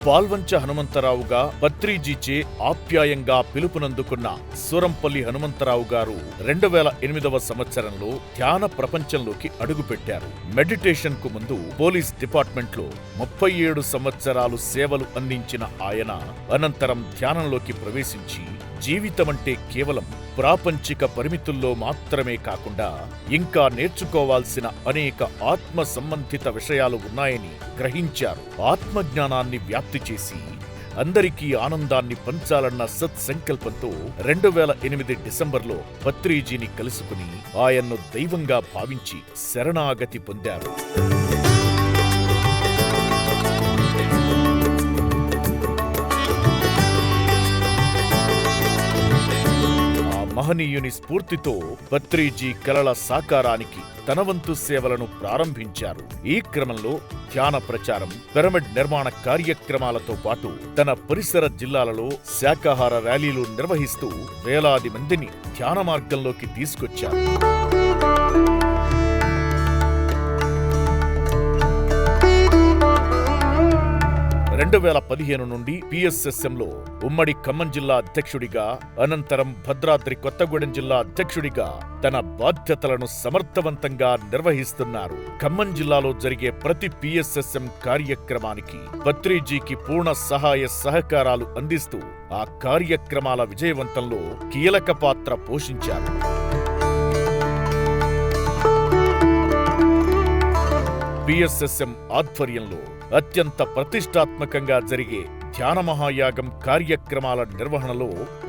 పాల్వంచ హనుమంతరావుగా పత్రిజీచే ఆప్యాయంగా పిలుపునందుకున్న సూరంపల్లి హనుమంతరావు గారు 2008వ సంవత్సరంలో ధ్యాన ప్రపంచంలోకి అడుగుపెట్టారు. మెడిటేషన్ కు ముందు పోలీస్ డిపార్ట్మెంట్లో 37 సంవత్సరాలు సేవలు అందించిన ఆయన అనంతరం ధ్యానంలోకి ప్రవేశించి జీవితమంటే కేవలం ప్రాపంచిక పరిమితుల్లో మాత్రమే కాకుండా ఇంకా నేర్చుకోవాల్సిన అనేక ఆత్మ సంబంధిత విషయాలు ఉన్నాయని గ్రహించారు. ఆత్మజ్ఞానాన్ని వ్యాప్తి చేసి అందరికీ ఆనందాన్ని పంచాలన్న సత్సంకల్పంతో 2008 డిసెంబర్లో పత్రిజీని కలుసుకుని ఆయన్ను దైవంగా భావించి శరణాగతి పొందారు. మహనీయుని స్ఫూర్తితో పత్రిజీ కలల సాకారానికి తన వంతు సేవలను ప్రారంభించారు. ఈ క్రమంలో ధ్యాన ప్రచారం, పిరమిడ్ నిర్మాణ కార్యక్రమాలతో పాటు తన పరిసర జిల్లాలలో శాకాహార ర్యాలీలు నిర్వహిస్తూ వేలాది మందిని ధ్యాన మార్గంలోకి తీసుకొచ్చారు. 2015 నుండి PSSMలో ఉమ్మడి ఖమ్మం జిల్లా అధ్యక్షుడిగా, అనంతరం భద్రాద్రి కొత్తగూడెం జిల్లా అధ్యక్షుడిగా తన బాధ్యతలను సమర్థవంతంగా నిర్వహిస్తున్నారు. ఖమ్మం జిల్లాలో జరిగే ప్రతి PSSM కార్యక్రమానికి పత్రిజీకి పూర్ణ సహాయ సహకారాలు అందిస్తూ ఆ కార్యక్రమాల విజయవంతంలో కీలక పాత్ర పోషించారు. PSSM ఆధ్వర్యంలో అత్యంత ప్రతిష్టాత్మకంగా జరిగే ధ్యాన మహాయాగం కార్యక్రమాల నిర్వహణలో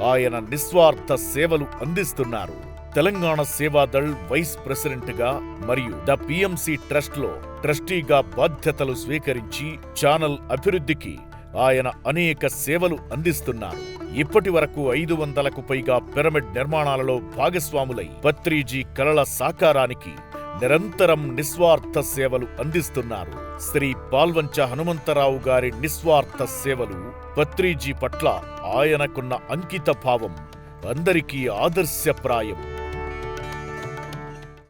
ఆయన నిస్వార్థ సేవలు అందిస్తున్నారు. తెలంగాణ సేవాదళ్ వైస్ ప్రెసిడెంట్గా మరియు ద PMC ట్రస్ట్లో ట్రస్టీగా బాధ్యతలు స్వీకరించి ఛానల్ అభివృద్ధికి ఆయన అనేక సేవలు అందిస్తున్నారు. ఇప్పటి వరకు 500కు పైగా పిరమిడ్ నిర్మాణాలలో భాగస్వాములై పత్రిజీ కలల సాకారానికి నిరంతరం నిస్వార్థ సేవలు అందిస్తున్నారు. శ్రీ పాల్వంచ హనుమంతరావు గారి నిస్వార్థ సేవలు, పత్రిజీ పట్ల ఆయనకున్న అంకిత భావం అందరికీ ఆదర్శప్రాయం.